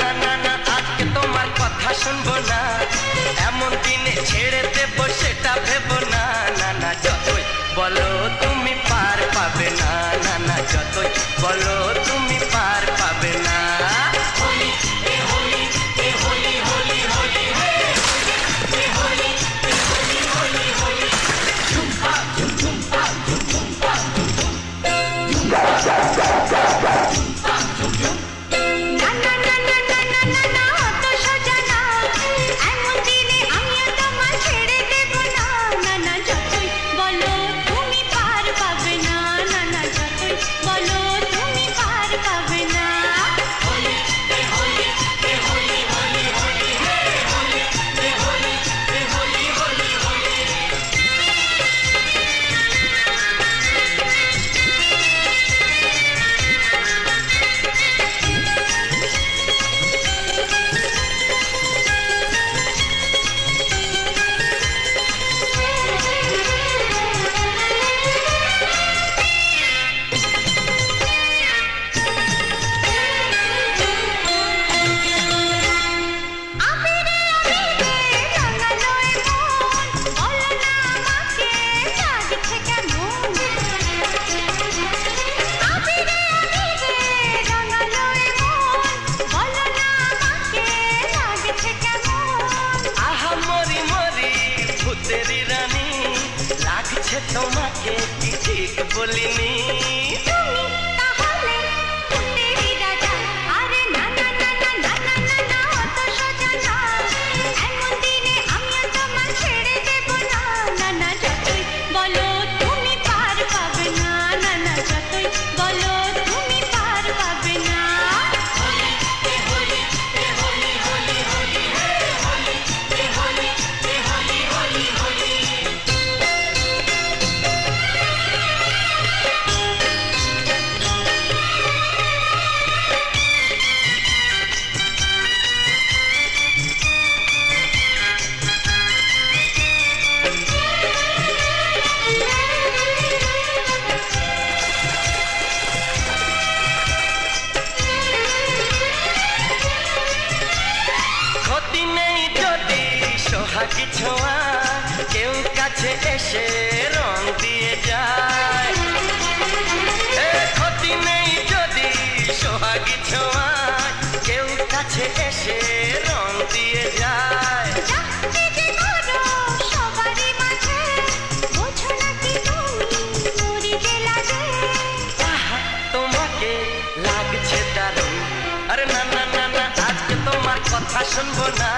না না না আজকে তোমার কথা শুনবো না, এমন দিনে ছেড়ে দেবো সেটা ভেবো না। না না যতই বলো তুমি পার পাবে না, না না যতই বলো তুমি পার পাবে না। হোলি এ হোলি এ হোলি হোলি হোলি হে এ হোলি এ হোলি হোলি হোলি ঝুমপা ঝুমপা ঝুমপা তোমাকে কি ঠিক বলিনি? সোহাগী ছোঁয়া কেউ কাছে এসে রং দিয়ে যায়, ক্ষতি নেই যদি সোহাগী ছোঁয়া কেউ কাছে এসে রং দিয়ে যায়। তোমাকে লাগছে দারুণ, আরে না না না না আজকে তোমার কথা শুনবো না,